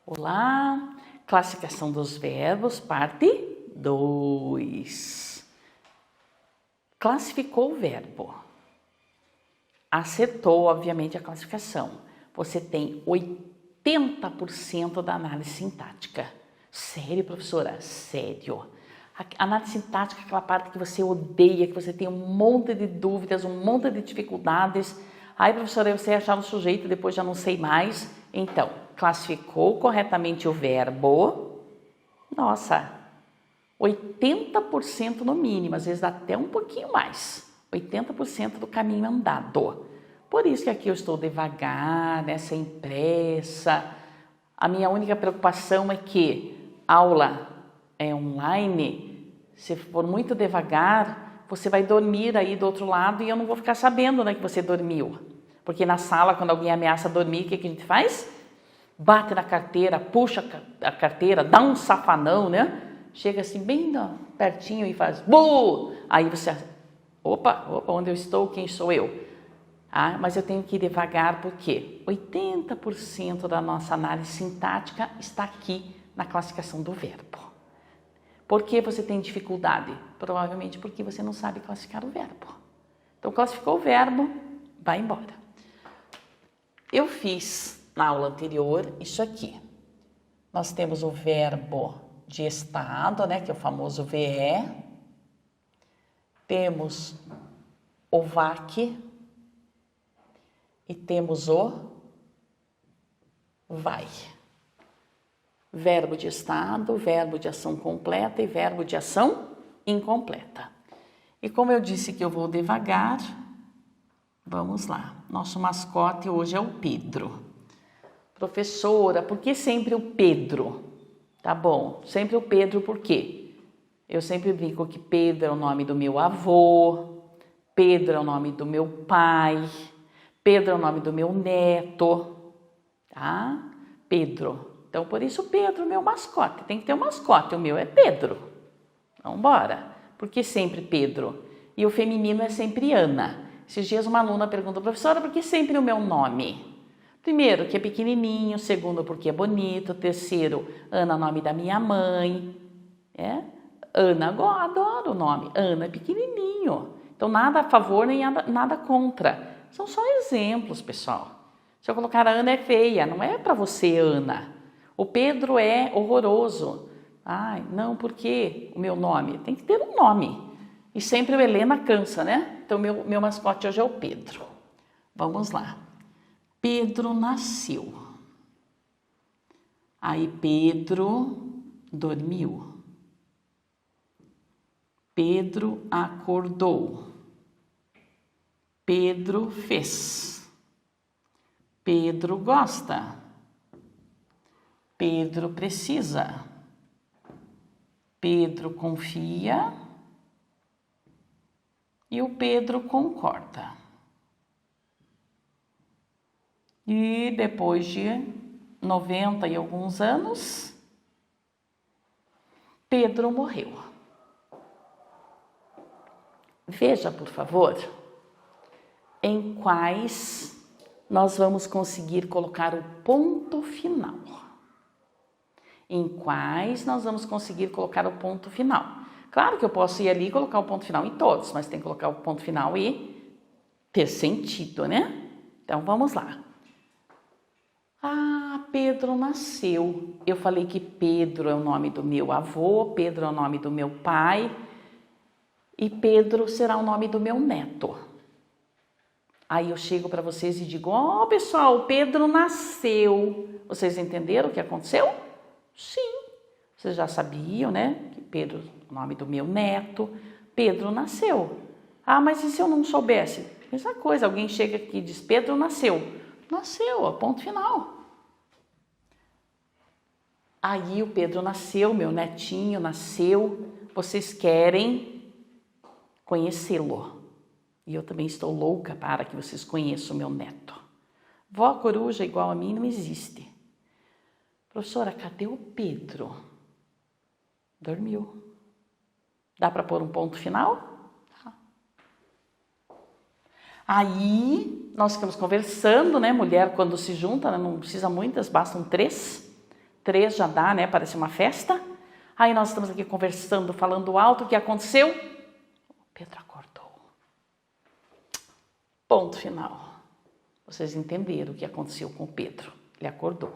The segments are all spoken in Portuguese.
Olá, classificação dos verbos, parte 2. Classificou o verbo. Acertou, obviamente, a classificação. Você tem 80% da análise sintática. Sério, professora? Sério. A análise sintática é aquela parte que você odeia, que você tem um monte de dúvidas, um monte de dificuldades. Aí, professora, eu sei achar o sujeito, depois já não sei mais. Então, classificou corretamente o verbo. Nossa, 80% no mínimo, às vezes até um pouquinho mais. 80% do caminho andado. Por isso que aqui eu estou devagar, né, sem pressa. A minha única preocupação é que aula é online, se for muito devagar, você vai dormir aí do outro lado e eu não vou ficar sabendo, né, que você dormiu. Porque na sala, quando alguém ameaça dormir, o que a gente faz? Bate na carteira, puxa a carteira, dá um safanão, né? Chega assim bem pertinho e faz bu! Aí você, opa, onde eu estou, quem sou eu? Ah, mas eu tenho que ir devagar porque 80% da nossa análise sintática está aqui na classificação do verbo. Por que você tem dificuldade? Provavelmente porque você não sabe classificar o verbo. Então, classificou o verbo, vai embora. Eu fiz na aula anterior isso aqui. Nós temos o verbo de estado, né, que é o famoso VE. Temos o VAC e temos o vai. Verbo de estado, verbo de ação completa e verbo de ação incompleta. E como eu disse que eu vou devagar, vamos lá. Nosso mascote hoje é o Pedro. Professora, por que sempre o Pedro? Tá bom, sempre o Pedro por quê? Eu sempre brinco que Pedro é o nome do meu avô, Pedro é o nome do meu pai, Pedro é o nome do meu neto, tá? Pedro. Então, por isso Pedro, meu mascote. Tem que ter um mascote, o meu é Pedro. Então, bora. Por que sempre Pedro? E o feminino é sempre Ana. Esses dias uma aluna pergunta, professora, por que sempre o meu nome? Primeiro, que é pequenininho. Segundo, porque é bonito. Terceiro, Ana, nome da minha mãe. Ana, adoro o nome. Ana é pequenininho. Então, nada a favor nem nada contra. São só exemplos, pessoal. Se eu colocar a Ana é feia, não é para você, Ana. O Pedro é horroroso. Ai, não, por que o meu nome? Tem que ter um nome. E sempre o Helena cansa, né? Então, meu mascote hoje é o Pedro. Vamos lá. Pedro nasceu. Aí Pedro dormiu. Pedro acordou. Pedro fez. Pedro gosta. Pedro precisa. Pedro confia. E o Pedro concorda. E depois de 90 e alguns anos, Pedro morreu. Veja, por favor, em quais nós vamos conseguir colocar o ponto final. Em quais nós vamos conseguir colocar o ponto final. Claro que eu posso ir ali e colocar o ponto final em todos, mas tem que colocar o ponto final e ter sentido, né? Então, vamos lá. Ah, Pedro nasceu. Eu falei que Pedro é o nome do meu avô, Pedro é o nome do meu pai e Pedro será o nome do meu neto. Aí eu chego para vocês e digo, pessoal, Pedro nasceu. Vocês entenderam o que aconteceu? Sim. Vocês já sabiam, né? Que Pedro é o nome do meu neto. Pedro nasceu. Ah, mas e se eu não soubesse? Mesma coisa, alguém chega aqui e diz, Pedro nasceu. Nasceu, ponto final. Aí o Pedro nasceu, meu netinho nasceu. Vocês querem conhecê-lo. E eu também estou louca para que vocês conheçam o meu neto. Vó coruja igual a mim não existe. Professora, cadê o Pedro? Dormiu. Dá para pôr um ponto final? Tá. Aí, nós ficamos conversando, né? Mulher, quando se junta, né? Não precisa muitas, bastam 3. 3 já dá, né? Parece uma festa. Aí nós estamos aqui conversando, falando alto. O que aconteceu? Pedro acordou. Ponto final. Vocês entenderam o que aconteceu com Pedro. Ele acordou.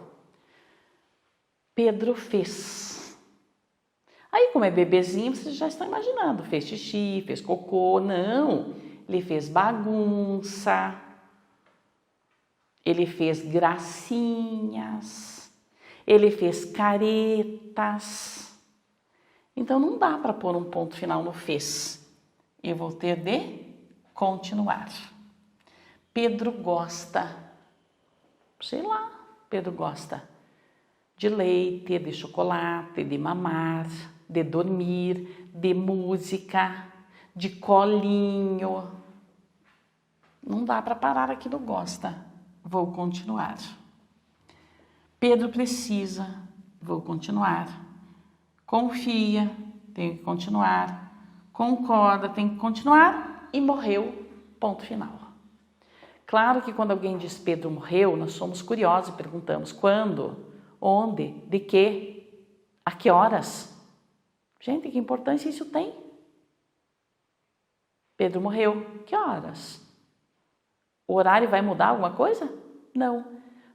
Pedro fez. Aí, como é bebezinho, vocês já estão imaginando. Fez xixi, fez cocô. Não. Ele fez bagunça. Ele fez gracinhas. Ele fez caretas. Então, não dá para pôr um ponto final no fez. Eu vou ter de continuar. Pedro gosta, sei lá, Pedro gosta de leite, de chocolate, de mamar, de dormir, de música, de colinho. Não dá para parar aqui no gosta. Vou continuar. Pedro precisa, vou continuar. Confia, tenho que continuar. Concorda, tem que continuar. E morreu, ponto final. Claro que quando alguém diz Pedro morreu, nós somos curiosos e perguntamos quando, onde, de quê, a que horas. Gente, que importância isso tem? Pedro morreu, que horas? O horário vai mudar alguma coisa? Não.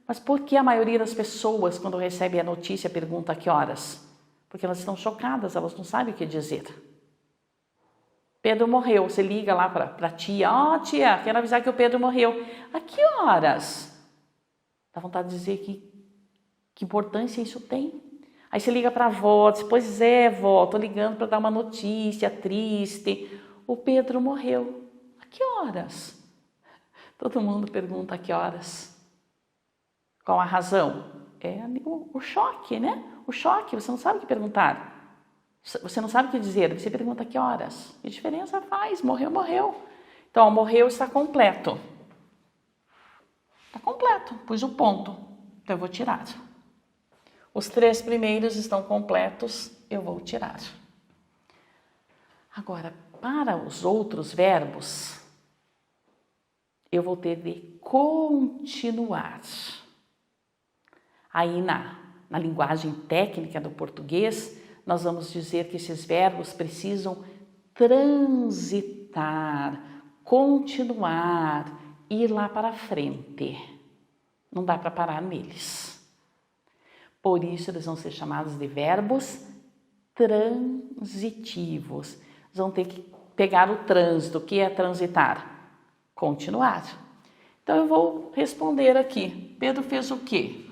Mas por que a maioria das pessoas, quando recebe a notícia, pergunta a que horas? Porque elas estão chocadas, elas não sabem o que dizer. Pedro morreu, você liga lá para a tia, tia, quero avisar que o Pedro morreu. A que horas? Dá vontade de dizer que importância isso tem. Aí você liga para a avó, diz, pois é, vó, tô ligando para dar uma notícia triste. O Pedro morreu. A que horas? Todo mundo pergunta a que horas. Qual a razão? É o choque, né? O choque, você não sabe o que perguntar. Você não sabe o que dizer, você pergunta a que horas. Que diferença faz? Morreu, morreu. Então, morreu está completo. Está completo, pus o ponto. Então, eu vou tirar. Os 3 primeiros estão completos, eu vou tirar. Agora, para os outros verbos, eu vou ter de continuar. Aí, na linguagem técnica do português, nós vamos dizer que esses verbos precisam transitar, continuar, ir lá para frente. Não dá para parar neles. Por isso, eles vão ser chamados de verbos transitivos. Eles vão ter que pegar o trânsito. O que é transitar? Continuar. Então, eu vou responder aqui. Pedro fez o quê?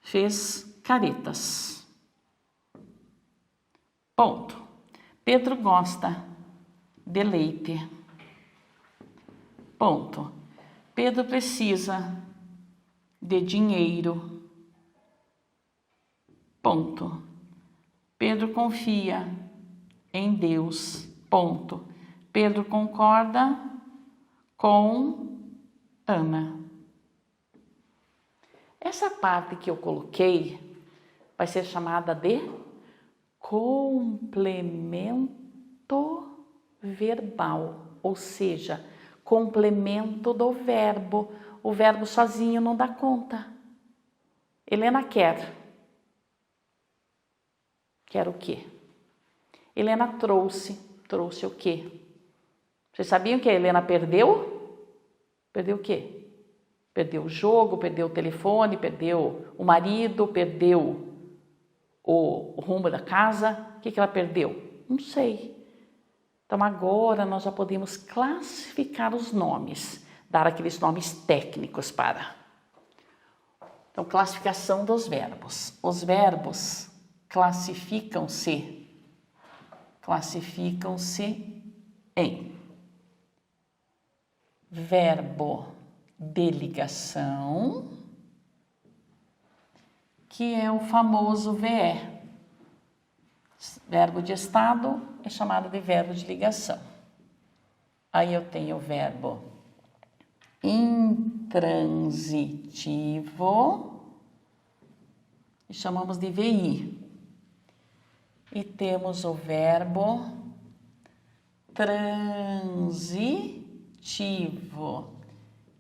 Fez caretas. Ponto. Pedro gosta de leite. Ponto. Pedro precisa de dinheiro. Ponto. Pedro confia em Deus. Ponto. Pedro concorda com Ana. Essa parte que eu coloquei vai ser chamada de complemento verbal, ou seja, complemento do verbo. O verbo sozinho não dá conta. Helena quer. Quer o quê? Helena trouxe. Trouxe o quê? Vocês sabiam que a Helena perdeu? Perdeu o quê? Perdeu o jogo, perdeu o telefone, perdeu o marido, perdeu o rumo da casa. O que ela perdeu? Não sei. Então agora nós já podemos classificar os nomes, dar aqueles nomes técnicos para. Então, classificação dos verbos. Os verbos classificam-se em verbo de ligação, que é o famoso VE. Verbo de estado é chamado de verbo de ligação. Aí eu tenho o verbo intransitivo, e chamamos de VI. E temos o verbo transitivo,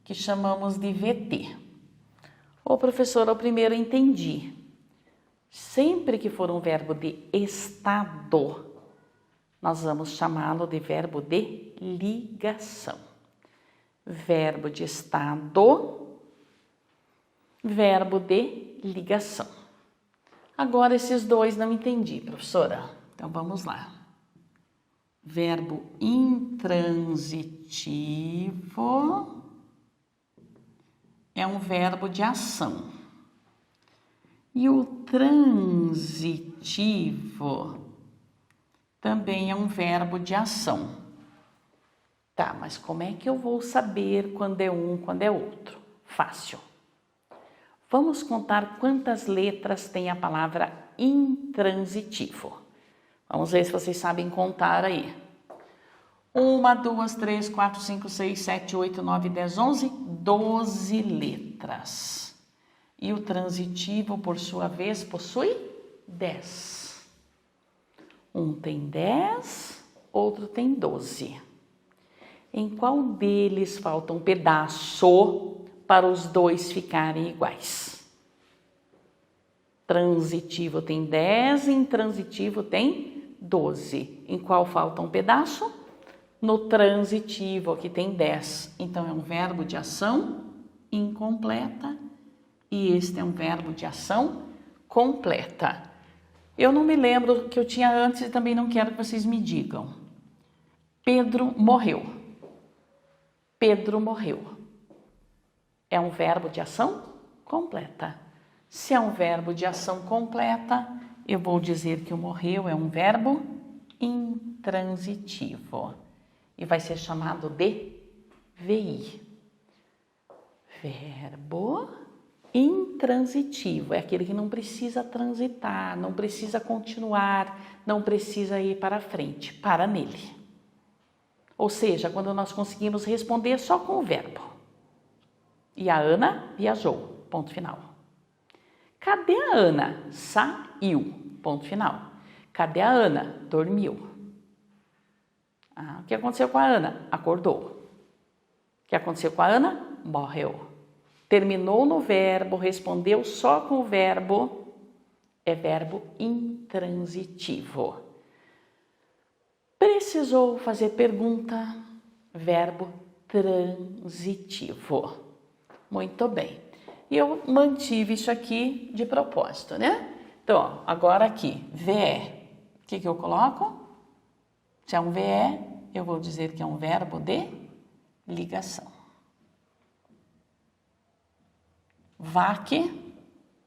que chamamos de VT. Ô, professora, o primeiro eu entendi. Sempre que for um verbo de estado, nós vamos chamá-lo de verbo de ligação. Verbo de estado, verbo de ligação. Agora esses dois não entendi, professora. Então vamos lá. Verbo intransitivo é um verbo de ação. E o transitivo também é um verbo de ação. Tá, mas como é que eu vou saber quando é um, quando é outro? Fácil. Vamos contar quantas letras tem a palavra intransitivo. Vamos ver se vocês sabem contar aí. 1, 2, 3, 4, 5, 6, 7, 8, 9, 10, 11, 12 letras. E o transitivo, por sua vez, possui 10. Um tem 10, outro tem 12. Em qual deles falta um pedaço para os dois ficarem iguais? Transitivo tem 10, intransitivo tem 12. Em qual falta um pedaço? No transitivo, aqui tem 10. Então, é um verbo de ação incompleta e este é um verbo de ação completa. Eu não me lembro que eu tinha antes e também não quero que vocês me digam. Pedro morreu. Pedro morreu. É um verbo de ação completa. Se é um verbo de ação completa, eu vou dizer que o morreu é um verbo intransitivo. E vai ser chamado de VI. Verbo intransitivo. É aquele que não precisa transitar, não precisa continuar, não precisa ir para frente. Para nele. Ou seja, quando nós conseguimos responder só com o verbo. E a Ana viajou. Ponto final. Cadê a Ana? Saiu. Ponto final. Cadê a Ana? Dormiu. O que aconteceu com a Ana? Acordou. O que aconteceu com a Ana? Morreu. Terminou no verbo, respondeu só com o verbo, é verbo intransitivo. Precisou fazer pergunta, verbo transitivo. Muito bem. E eu mantive isso aqui de propósito, né? Então, agora aqui, VE. O que eu coloco? Se é um VE, eu vou dizer que é um verbo de ligação. VAC,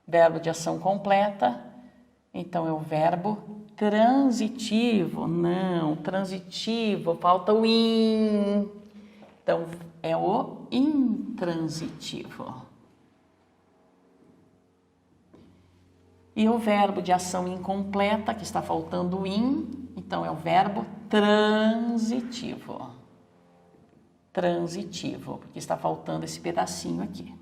verbo de ação completa, então é o verbo transitivo. Não, transitivo, falta o IN. Então, é o intransitivo. E o verbo de ação incompleta, que está faltando o IN, então é o verbo transitivo. Transitivo, porque está faltando esse pedacinho aqui.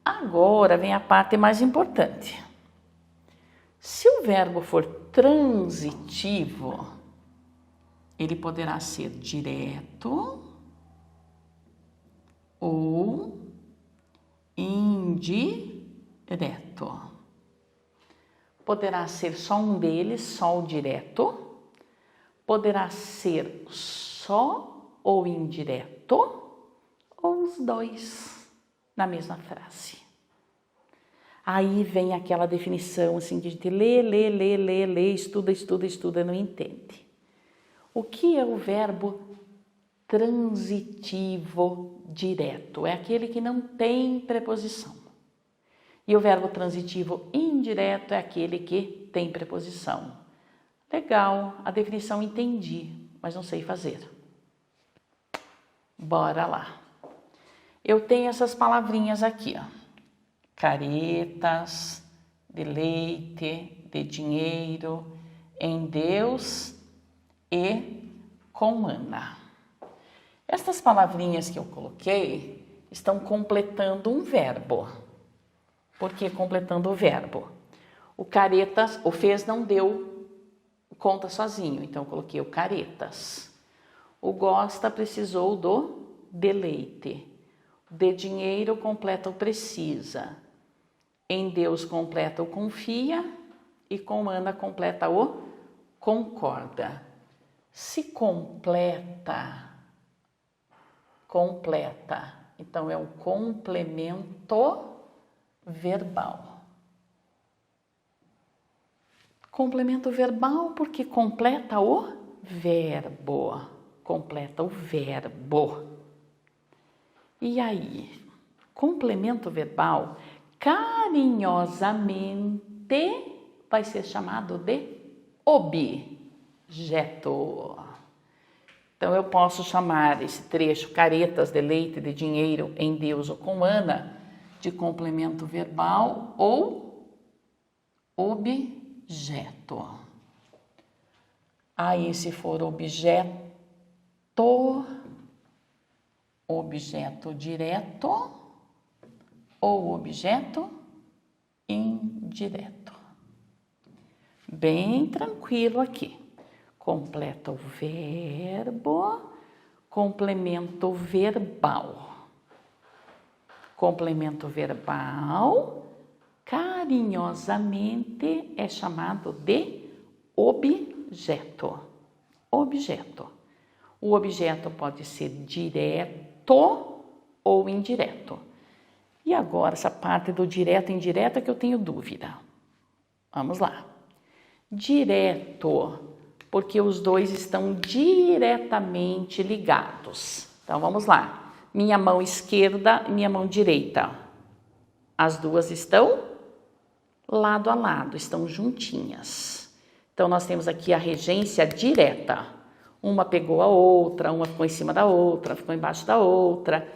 Agora vem a parte mais importante. Se o verbo for transitivo, ele poderá ser direto ou indireto. Poderá ser só um deles, só o direto. Poderá ser só ou indireto, ou os dois na mesma frase. Aí vem aquela definição assim que a gente lê, estuda, não entende. O que é o verbo transitivo direto? É aquele que não tem preposição. E o verbo transitivo indireto é aquele que tem preposição. Legal, a definição entendi, mas não sei fazer. Bora lá. Eu tenho essas palavrinhas aqui, ó. Caretas, de leite, de dinheiro, em Deus e com Ana. Estas palavrinhas que eu coloquei estão completando um verbo. Por que completando o verbo? O caretas, o fez não deu conta sozinho, então eu coloquei o caretas. O gosta precisou do deleite. De dinheiro completa o precisa. Em Deus completa o confia e com Ana completa o concorda. Se completa, então é um complemento verbal. Complemento verbal porque completa o verbo. Completa o verbo. E aí, complemento verbal, carinhosamente, vai ser chamado de objeto. Então, eu posso chamar esse trecho, caretas de leite, de dinheiro, em Deus ou com Ana, de complemento verbal ou objeto. Aí, se for objeto direto ou objeto indireto. Bem tranquilo aqui. Completa o verbo, complemento verbal. Complemento verbal, carinhosamente, é chamado de objeto. Objeto. O objeto pode ser direto ou indireto. E agora, essa parte do direto e indireto é que eu tenho dúvida. Vamos lá. Direto, porque os dois estão diretamente ligados. Então, vamos lá. Minha mão esquerda e minha mão direita. As duas estão lado a lado, estão juntinhas. Então, nós temos aqui a regência direta. Uma pegou a outra, uma ficou em cima da outra, ficou embaixo da outra.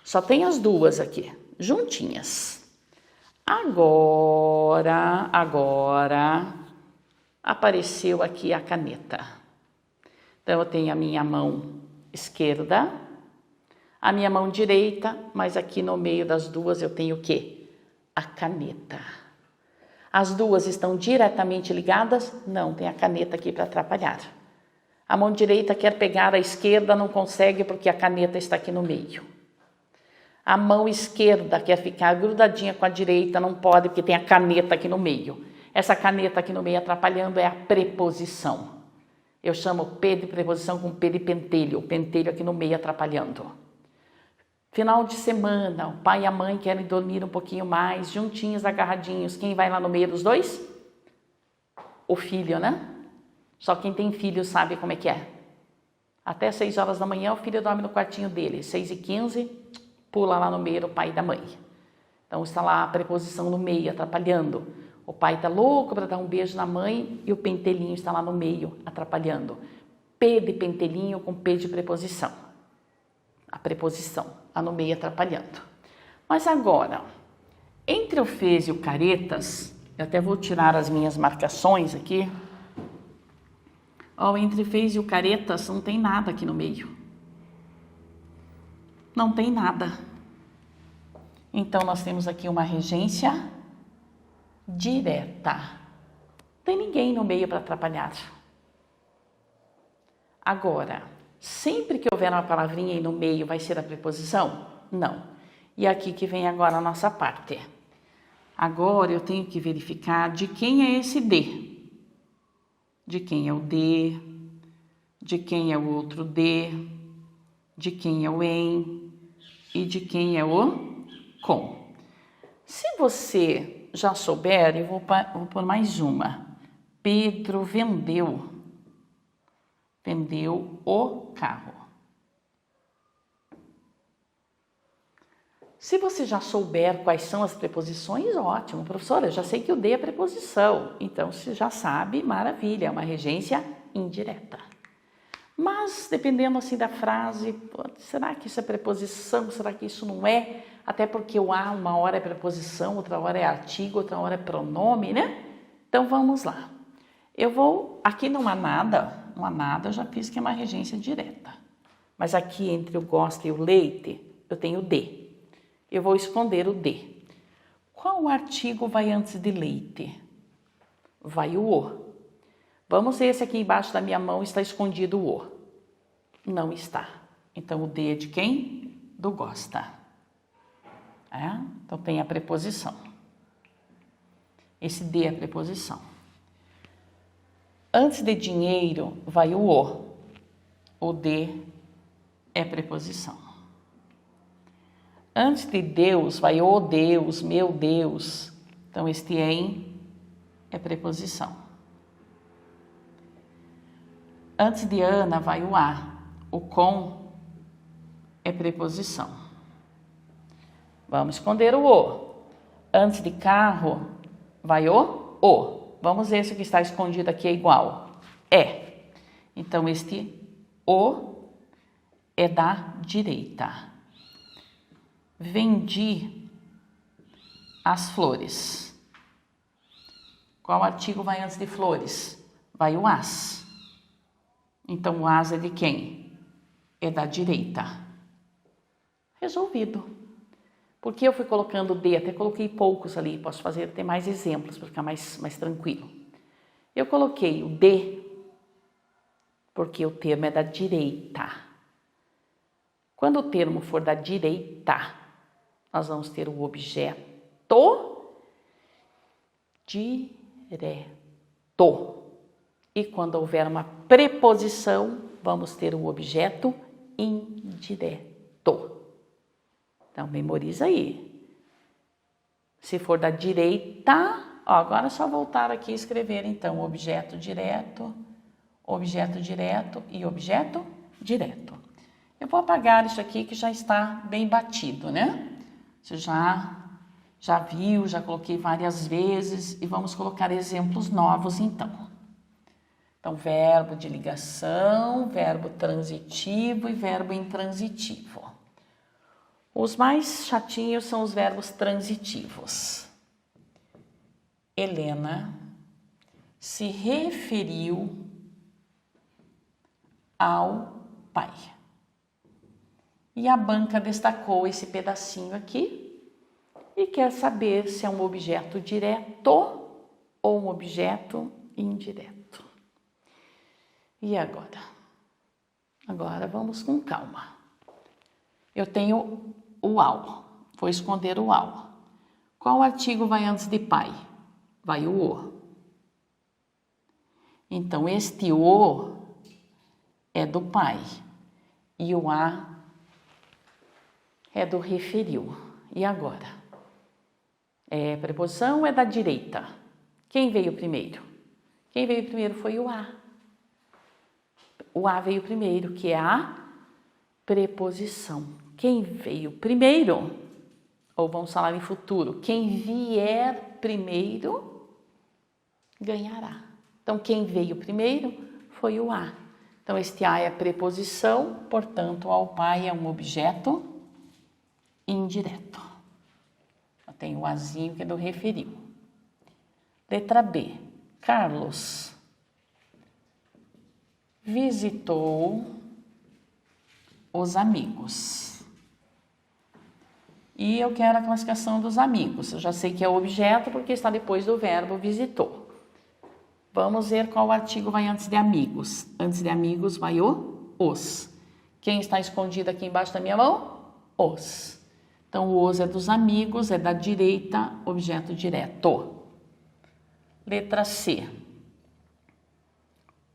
Só tem as duas aqui, juntinhas. Agora, apareceu aqui a caneta. Então, eu tenho a minha mão esquerda, a minha mão direita, mas aqui no meio das duas eu tenho o quê? A caneta. As duas estão diretamente ligadas? Não, tem a caneta aqui para atrapalhar. A mão direita quer pegar a esquerda, não consegue porque a caneta está aqui no meio. A mão esquerda quer ficar grudadinha com a direita, não pode porque tem a caneta aqui no meio. Essa caneta aqui no meio atrapalhando é a preposição. Eu chamo P de preposição com P de pentelho, o pentelho aqui no meio atrapalhando. Final de semana, o pai e a mãe querem dormir um pouquinho mais, juntinhos, agarradinhos. Quem vai lá no meio dos dois? O filho, né? Só quem tem filho sabe como é que é. Até 6 horas da manhã o filho dorme no quartinho dele. 6h15, pula lá no meio do pai e da mãe. Então está lá a preposição no meio, atrapalhando. O pai está louco para dar um beijo na mãe e o pentelinho está lá no meio, atrapalhando. P de pentelinho com P de preposição. A preposição, lá no meio atrapalhando. Mas agora, entre o fez e o caretas, eu até vou tirar as minhas marcações aqui. Entre fez e o caretas não tem nada aqui no meio. Não tem nada. Então, nós temos aqui uma regência direta. Não tem ninguém no meio para atrapalhar. Agora, sempre que houver uma palavrinha aí no meio, vai ser a preposição? Não. E aqui que vem agora a nossa parte. Agora, eu tenho que verificar de quem é esse de. De quem é o de quem é o outro de quem é o em e de quem é o com. Se você já souber, eu vou pôr mais uma. Pedro vendeu o carro. Se você já souber quais são as preposições, ótimo. Professora, eu já sei que o de é preposição. Então, se já sabe, maravilha, é uma regência indireta. Mas, dependendo assim da frase, será que isso é preposição? Será que isso não é? Até porque o a uma hora é preposição, outra hora é artigo, outra hora é pronome, né? Então, vamos lá. Aqui não há nada, eu já fiz que é uma regência direta. Mas aqui entre o gosta e o leite, eu tenho o de. Eu vou esconder o de. Qual artigo vai antes de leite? Vai o o. Vamos ver se aqui embaixo da minha mão está escondido o o. Não está. Então, o de é de quem? Do gosta. Então, tem a preposição. Esse de é preposição. Antes de dinheiro vai o o. O de é preposição. Antes de Deus vai o Deus, meu Deus. Então, este em é preposição. Antes de Ana vai o a. O com é preposição. Vamos esconder o o. Antes de carro vai o. Vamos ver se o que está escondido aqui é igual. É. Então, este o é da direita. Vendi as flores. Qual artigo vai antes de flores? Vai o as. Então, o as é de quem? É da direita. Resolvido. Porque eu fui colocando de, até coloquei poucos ali, posso fazer até mais exemplos para ficar mais tranquilo. Eu coloquei o de, porque o termo é da direita. Quando o termo for da direita, nós vamos ter o objeto direto. E quando houver uma preposição, vamos ter o objeto indireto. Então, memoriza aí. Se for da direita, ó, agora é só voltar aqui e escrever, então, objeto direto e objeto direto. Eu vou apagar isso aqui que já está bem batido, né? Você já viu, já coloquei várias vezes e vamos colocar exemplos novos, então. Então, verbo de ligação, verbo transitivo e verbo intransitivo. Os mais chatinhos são os verbos transitivos. Helena se referiu ao pai. E a banca destacou esse pedacinho aqui e quer saber se é um objeto direto ou um objeto indireto. E agora? Agora vamos com calma. Eu tenho o ao. Vou esconder o ao. Qual artigo vai antes de pai? Vai o o. Então, este o é do pai. E o a é do referiu. E agora? Preposição é da direita. Quem veio primeiro? Quem veio primeiro foi o a. O a veio primeiro, que é a preposição. Quem veio primeiro, ou vamos falar em futuro, quem vier primeiro, ganhará. Então, quem veio primeiro foi o a. Então, este a é a preposição, portanto, ao pai é um objeto indireto. Tem o azinho que é do referiu. Letra B. Carlos visitou os amigos. E eu quero a classificação dos amigos. Eu já sei que é o objeto porque está depois do verbo visitou. Vamos ver qual artigo vai antes de amigos. Antes de amigos vai o os. Quem está escondido aqui embaixo da minha mão? Os. Então, o os é dos amigos, é da direita, objeto direto. Letra C.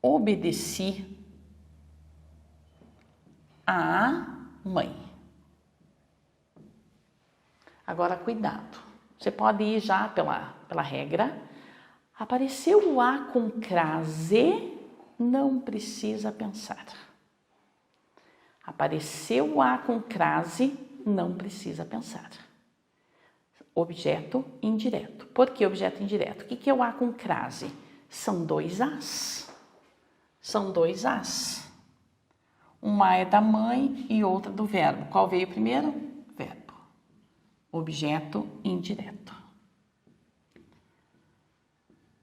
Obedeci à mãe. Agora, cuidado. Você pode ir já pela regra. Apareceu o a com crase, não precisa pensar. Apareceu o a com crase, não precisa pensar. Objeto indireto. Por que objeto indireto? O que é o a com crase? São dois as. São dois as. Uma é da mãe e outra do verbo. Qual veio primeiro? Verbo. Objeto indireto.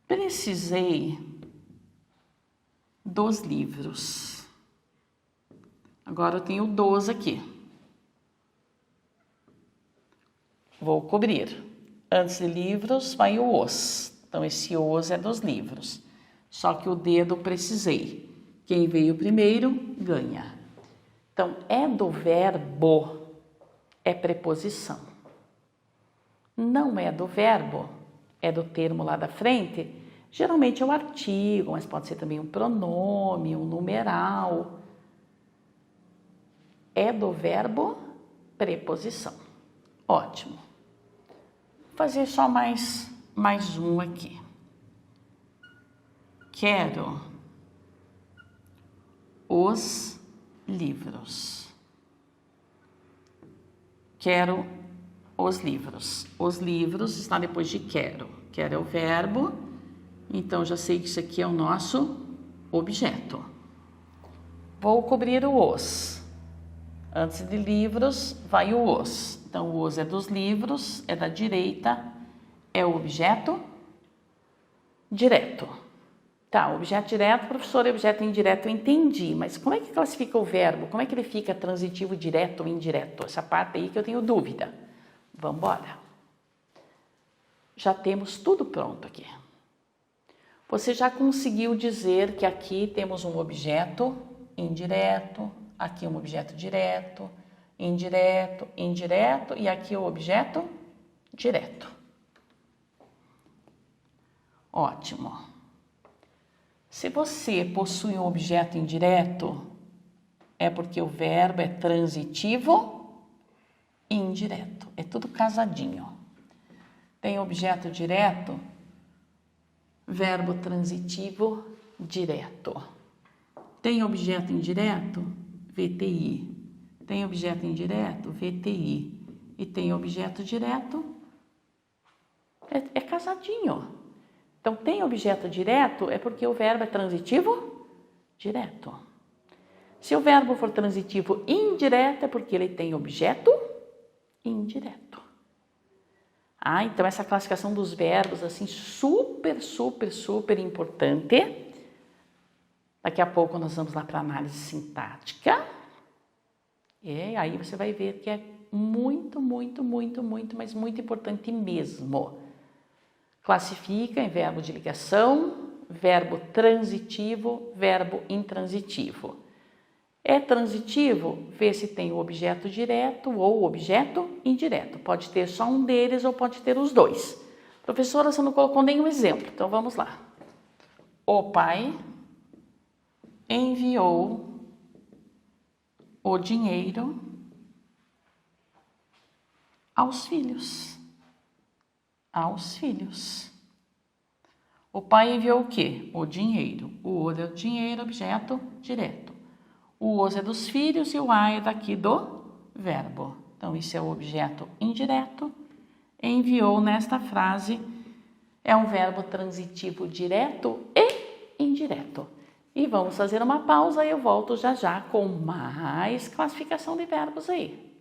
Precisei dos livros. Agora eu tenho 12 aqui. Vou cobrir. Antes de livros vai o os. Então, esse os é dos livros. Só que o dedo precisei. Quem veio primeiro, ganha. Então, é do verbo, é preposição. Não é do verbo, é do termo lá da frente, geralmente é o artigo, mas pode ser também um pronome, um numeral. É do verbo preposição. Ótimo. Vou fazer só mais um aqui. Quero os livros. Quero os livros. Os livros está depois de quero. Quero é o verbo, então já sei que isso aqui é o nosso objeto. Vou cobrir o os. Antes de livros, vai o os. Então, o os é dos livros, é da direita, é o objeto direto. Tá, objeto direto, professor, objeto indireto, eu entendi, mas como é que classifica o verbo? Como é que ele fica transitivo direto ou indireto? Essa parte aí que eu tenho dúvida. Vamos embora. Já temos tudo pronto aqui. Você já conseguiu dizer que aqui temos um objeto indireto, aqui um objeto direto, indireto, indireto e aqui o objeto direto. Ótimo. Se você possui um objeto indireto, é porque o verbo é transitivo e indireto. É tudo casadinho. Tem objeto direto, verbo transitivo direto. Tem objeto indireto, VTI. Tem objeto indireto, VTI. E tem objeto direto, é casadinho. Então, tem objeto direto é porque o verbo é transitivo direto. Se o verbo for transitivo indireto é porque ele tem objeto indireto. Então essa classificação dos verbos, assim, super importante. Daqui a pouco nós vamos lá para a análise sintática. E aí você vai ver que é muito, mas muito importante mesmo. Classifica em verbo de ligação, verbo transitivo, verbo intransitivo. É transitivo, vê se tem o objeto direto ou o objeto indireto. Pode ter só um deles ou pode ter os dois. Professora, você não colocou nenhum exemplo, então vamos lá. O pai enviou o dinheiro aos filhos. Aos filhos. O pai enviou o quê? O dinheiro. O é o dinheiro, objeto direto. O os é dos filhos e o a é daqui do verbo. Então, isso é o objeto indireto. Enviou nesta frase é um verbo transitivo direto e indireto. E vamos fazer uma pausa e eu volto já com mais classificação de verbos aí.